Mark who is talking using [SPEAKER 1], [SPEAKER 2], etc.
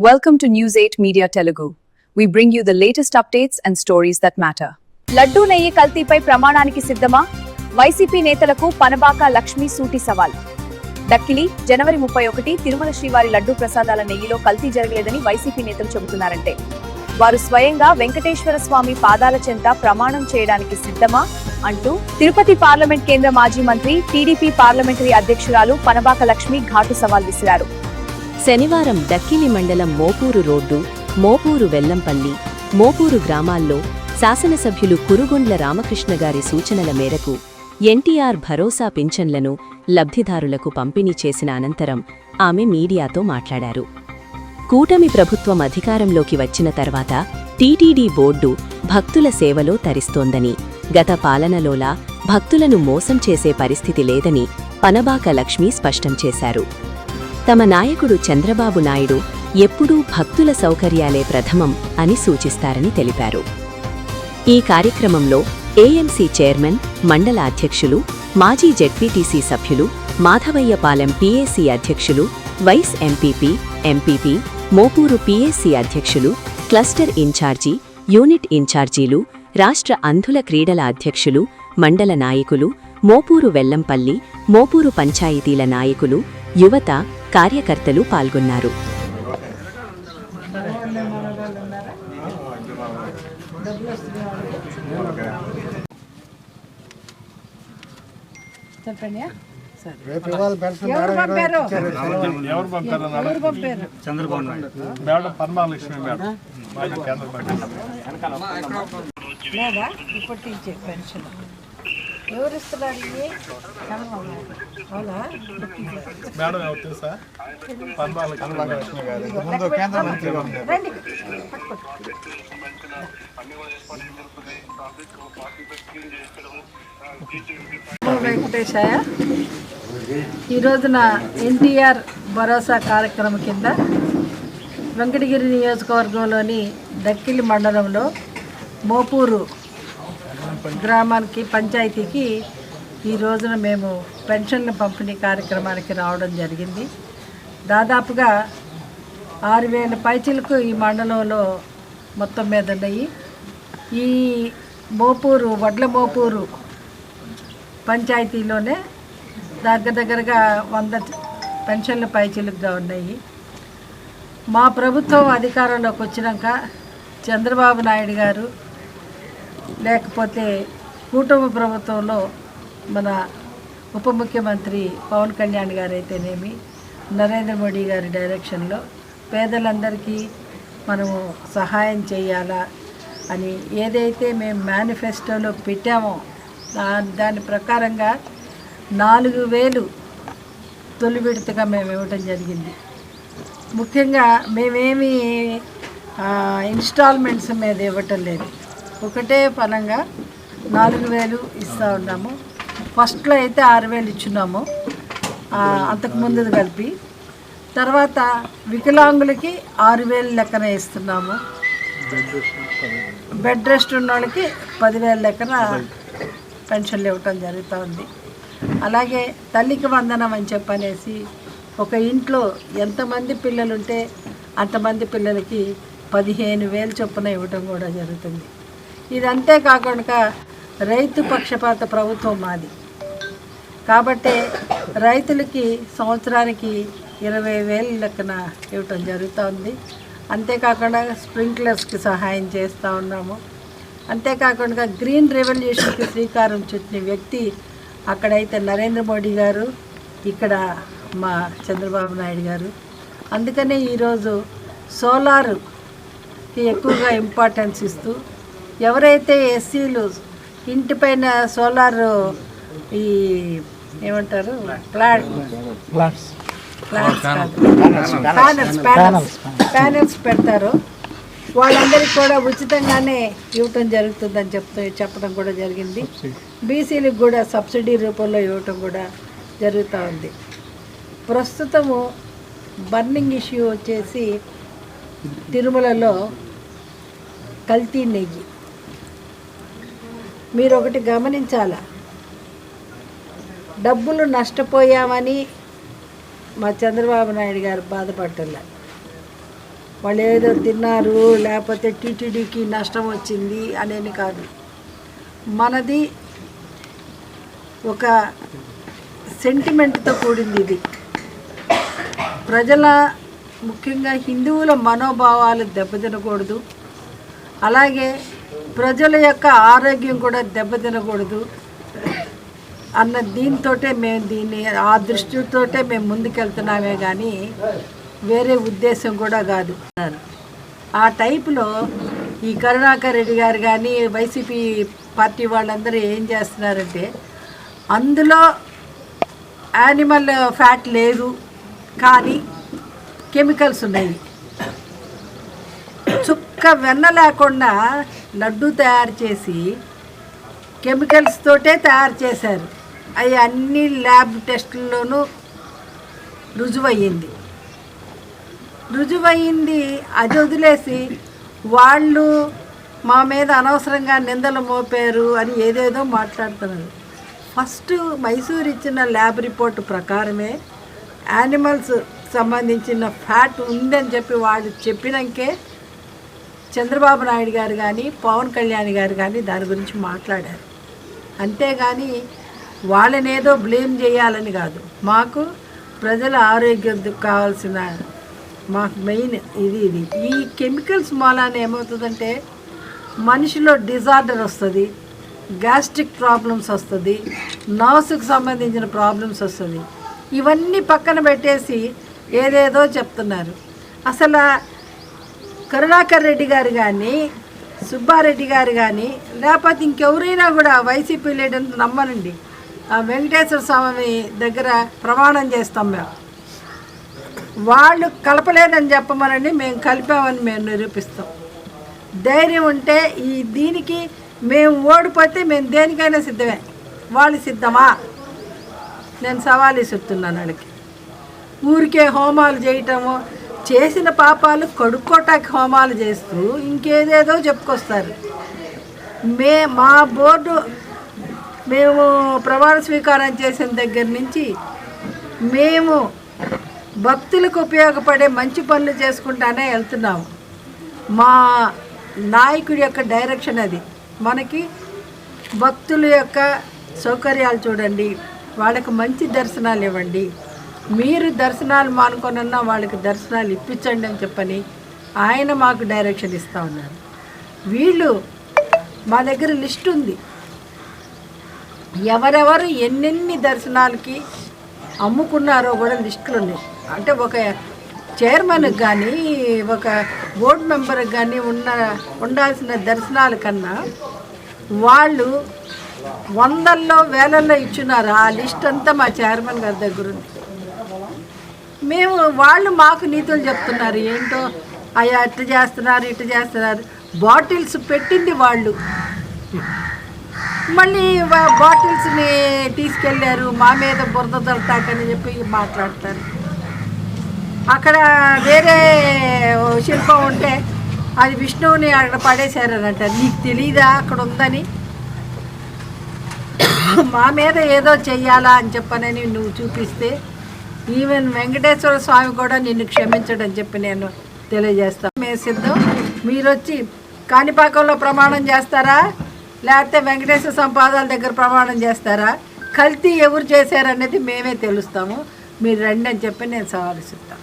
[SPEAKER 1] Welcome to News 8 Media Telugu. We bring you the latest updates and stories that matter. Laddu నెయ్యి కల్తీపై ప్రమాణానికి సిద్ధమా? YCP నేతలకు పనబాక లక్ష్మి సూటి సవాల్. దక్కిలి జనవరి 31 తిరుమల శ్రీవారి లడ్డూ ప్రసాదాల నెయ్యిలో కల్తీ జరగలేదని వైసీపీ నేతలు చెబుతున్నారంటే వారు స్వయంగా వెంకటేశ్వర స్వామి పాదాల చెంత ప్రమాణం చేయడానికి సిద్ధమా అంటూ తిరుపతి పార్లమెంట్ కేంద్ర మాజీ మంత్రి టీడీపీ పార్లమెంటరీ అధ్యక్షురాలు పనబాక లక్ష్మి ఘాటు సవాల్ విసిరారు.
[SPEAKER 2] శనివారం దక్కిలి మండలం మోపూరు రోడ్డు, మోపూరు వెల్లంపల్లి, మోపూరు గ్రామాల్లో శాసనసభ్యులు కురుగొండ్ల రామకృష్ణ గారి సూచనల మేరకు ఎన్టీఆర్ భరోసా పింఛన్లను లబ్ధిదారులకు పంపిణీ చేసిన అనంతరం ఆమె మీడియాతో మాట్లాడారు. కూటమి ప్రభుత్వం అధికారంలోకి వచ్చిన తర్వాత టీటీడీ బోర్డు భక్తుల సేవలో తరిస్తోందని, గత పాలనలోలా భక్తులను మోసం చేసే పరిస్థితి లేదని పనబాక లక్ష్మి స్పష్టం చేశారు. తమ నాయకుడు చంద్రబాబు నాయుడు ఎప్పుడూ భక్తుల సౌకర్యాలే ప్రథమం అని సూచిస్తారని తెలిపారు. ఈ కార్యక్రమంలో ఏఎంసీ చైర్మన్, మండల అధ్యక్షులు, మాజీ జెడ్పీటీసీ సభ్యులు, మాధవయ్యపాలెం పీఏసీ అధ్యక్షులు, వైస్ ఎంపీపీ, మోపూరు పీఏసీ అధ్యక్షులు, క్లస్టర్ ఇన్ఛార్జీ, యూనిట్ ఇన్ఛార్జీలు, రాష్ట్ర అంధుల క్రీడల అధ్యక్షులు, మండల నాయకులు, మోపూరు వెల్లంపల్లి, మోపూరు పంచాయతీల నాయకులు, యువత, కార్యకర్తలు పాల్గొన్నారు.
[SPEAKER 3] ఎవరు ఇస్తున్నారు? అవునా
[SPEAKER 4] మేడం ఎవరు తెలుసా? కేంద్ర మంత్రిగా ఉన్నారు.
[SPEAKER 3] వెంకటేశయ్య ఈ రోజున ఎన్టీఆర్ భరోసా కార్యక్రమం కింద వెంకటగిరి నియోజకవర్గంలోని దక్కిలి మండలంలో మోపూరు గ్రామానికి, పంచాయతీకి ఈ రోజున మేము పెన్షన్ల పంపిణీ కార్యక్రమానికి రావడం జరిగింది. దాదాపుగా 6,000 పైచీలకు ఈ మండలంలో మొత్తం మీద ఉన్నాయి. ఈ మోపూరు, వడ్ల మోపూరు పంచాయతీలోనే దగ్గరగా 100 పెన్షన్ల పైచీలుగా ఉన్నాయి. మా ప్రభుత్వం అధికారంలోకి వచ్చినాక చంద్రబాబు నాయుడు గారు, లేకపోతే కూటమి ప్రభుత్వంలో మన ఉప ముఖ్యమంత్రి పవన్ కళ్యాణ్ గారు అయితేనేమి, నరేంద్ర మోడీ గారి డైరెక్షన్లో పేదలందరికీ మనము సహాయం చేయాలా అని ఏదైతే మేము మేనిఫెస్టోలో పెట్టామో దాని ప్రకారంగా 4,000 తొలి విడతగా మేము ఇవ్వటం జరిగింది. ముఖ్యంగా మేమేమి ఇన్స్టాల్మెంట్స్ మీద ఇవ్వటం లేదు, ఒకటే పనంగా 4,000 ఇస్తూ ఉన్నాము. ఫస్ట్లో అయితే 6,000 ఇచ్చున్నాము, అంతకుముందు కలిపి. తర్వాత వికలాంగులకి 6,000 లెక్కన ఇస్తున్నాము. బెడ్ రెస్ట్ ఉన్న వాళ్ళకి 10,000 లెక్కన పెన్షన్లు ఇవ్వటం జరుగుతూ ఉంది. అలాగే తల్లికి వందనం అని చెప్పనేసి ఒక ఇంట్లో ఎంతమంది పిల్లలుంటే అంతమంది పిల్లలకి 15,000 చొప్పున ఇవ్వటం కూడా జరుగుతుంది. ఇదంతే కాకుండా రైతు పక్షపాత ప్రభుత్వం మాది కాబట్టి రైతులకి సంవత్సరానికి 20,000 లెక్కన ఇవ్వటం జరుగుతూ ఉంది. అంతేకాకుండా స్ప్రింక్లర్స్కి సహాయం చేస్తూ ఉన్నాము. అంతేకాకుండా గ్రీన్ రెవల్యూషన్కి శ్రీకారం చుట్టిన వ్యక్తి అక్కడైతే నరేంద్ర మోడీ గారు, ఇక్కడ మా చంద్రబాబు నాయుడు గారు. అందుకనే ఈరోజు సోలార్కి ఎక్కువగా ఇంపార్టెన్స్ ఇస్తూ ఎవరైతే ఎస్సీలు ఇంటిపైన సోలార్ ఈ ఏమంటారు ప్యానెల్స్ పెడతారో వాళ్ళందరికీ కూడా ఉచితంగానే ఇవ్వటం జరుగుతుందని చెప్పడం కూడా జరిగింది. బీసీలకు కూడా సబ్సిడీ రూపంలో ఇవ్వటం కూడా జరుగుతూ ఉంది. ప్రస్తుతము బర్నింగ్ ఇష్యూ వచ్చేసి తిరుమలలో కల్తీ నెయ్యి. మీరు ఒకటి గమనించాలా, డబ్బులు నష్టపోయామని మా చంద్రబాబు నాయుడు గారు బాధపడటంలా, వాళ్ళు ఏదో తిన్నారు లేకపోతే టీటీడీకి నష్టం వచ్చింది అనేది కాదు. మనది ఒక సెంటిమెంట్తో కూడింది ఇది. ప్రజల ముఖ్యంగా హిందువుల మనోభావాలు దెబ్బతినకూడదు, అలాగే ప్రజల యొక్క ఆరోగ్యం కూడా దెబ్బతినకూడదు అన్న దీంతోటే మేము ఆ దృష్టితోటే మేము ముందుకెళ్తున్నామే కానీ వేరే ఉద్దేశం కూడా కాదు. ఆ టైపులో ఈ కరుణాకర్ రెడ్డి గారు కానీ వైసీపీ పార్టీ వాళ్ళందరూ ఏం చేస్తున్నారంటే అందులో యానిమల్ ఫ్యాట్ లేదు కానీ కెమికల్స్ ఉన్నాయి. చుక్క వెన్న లేకుండా లడ్డు తయారు చేసి కెమికల్స్ తోటే తయారు చేశారు. అవి అన్ని ల్యాబ్ టెస్టుల్లోనూ రుజువయ్యింది. అది వదిలేసి వాళ్ళు మా మీద అనవసరంగా నిందలు మోపారు అని ఏదేదో మాట్లాడుతున్నారు. ఫస్ట్ మైసూర్ ఇచ్చిన ల్యాబ్ రిపోర్ట్ ప్రకారమే యానిమల్స్ సంబంధించిన ఫ్యాట్ ఉందని చెప్పి వాళ్ళు చెప్పినాకే చంద్రబాబు నాయుడు గారు కానీ పవన్ కళ్యాణ్ గారు కానీ దాని గురించి మాట్లాడారు. అంతేగాని వాళ్ళనేదో బ్లేమ్ చేయాలని కాదు. మాకు ప్రజల ఆరోగ్యం కావాల్సిన మాకు మెయిన్ ఇది. ఈ కెమికల్స్ మూలాన ఏమవుతుందంటే మనిషిలో డిజార్డర్ వస్తుంది, గ్యాస్ట్రిక్ ప్రాబ్లమ్స్ వస్తుంది, నర్వ్స్కి సంబంధించిన ప్రాబ్లమ్స్ వస్తుంది. ఇవన్నీ పక్కన పెట్టేసి ఏదేదో చెప్తున్నారు. అసలు కరుణాకర్ రెడ్డి గారు కానీ సుబ్బారెడ్డి గారు కానీ లేకపోతే ఇంకెవరైనా కూడా వైసీపీ లీడర్ని నమ్మనండి. ఆ వెంకటేశ్వర స్వామి దగ్గర ప్రమాణం చేస్తాం మేము. వాళ్ళు కలపలేదని చెప్పమనండి, మేము కలిపామని మేము నిరూపిస్తాం. ధైర్యం ఉంటే దీనికి మేము ఓడిపోతే మేము దేనికైనా సిద్ధమే. వాళ్ళు సిద్ధమా? నేను సవాల్ ఇస్తున్నాను వాళ్ళకి. ఊరికే హోమాలు చేయటము, చేసిన పాపాలు కడుక్కోటానికి హోమాలు చేస్తూ ఇంకేదేదో చెప్పుకొస్తారు. మా బోర్డు మేము ప్రమాణ స్వీకారం చేసిన దగ్గర నుంచి మేము భక్తులకు ఉపయోగపడే మంచి పనులు చేసుకుంటానే వెళ్తున్నాము. మా నాయకుడి యొక్క డైరెక్షన్ అది. మనకి భక్తుల యొక్క సౌకర్యాలు చూడండి, వాళ్ళకి మంచి దర్శనాలు ఇవ్వండి, మీరు దర్శనాలు మానుకొనన్నా వాళ్ళకి దర్శనాలు ఇప్పించండి అని చెప్పని ఆయన మాకు డైరెక్షన్ ఇస్తూ ఉన్నారు. వీళ్ళు మా దగ్గర లిస్ట్ ఉంది, ఎవరెవరు ఎన్నెన్ని దర్శనాలకి అమ్ముకున్నారో కూడా లిస్టులు ఉన్నాయి. అంటే ఒక చైర్మన్కి కానీ ఒక బోర్డు మెంబర్కి కానీ ఉండాల్సిన దర్శనాల కన్నా వాళ్ళు వందల్లో వేలల్లో ఇచ్చున్నారు. ఆ లిస్ట్ అంతా మా చైర్మన్ గారి దగ్గర ఉంది. వాళ్ళు మాకు నీతులు చెప్తున్నారు. ఏంటో అయ్యా ఇట్టు చేస్తున్నారు, ఇటు చేస్తున్నారు. బాటిల్స్ పెట్టింది వాళ్ళు, మళ్ళీ బాటిల్స్ని తీసుకెళ్ళారు, మా మీద బురద దొరతాకని చెప్పి మాట్లాడతారు. అక్కడ వేరే శిల్పం ఉంటే అది విష్ణువుని అక్కడ పడేశారని అంటారు. నీకు తెలీదా అక్కడ ఉందని? మా మీద ఏదో చెయ్యాలా అని చెప్పనని నువ్వు చూపిస్తే ఈవెన్ వెంకటేశ్వర స్వామి కూడా నిన్ను క్షమించడని చెప్పి నేను తెలియజేస్తాను. మేము సిద్ధం. మీరు వచ్చి కాణిపాకంలో ప్రమాణం చేస్తారా, లేకపోతే వెంకటేశ్వర సంపాదాల దగ్గర ప్రమాణం చేస్తారా? కల్తీ ఎవరు చేశారనేది మేమే తెలుస్తాము. మీరు రండి అని చెప్పి నేను సవాల్ ఇస్తాను.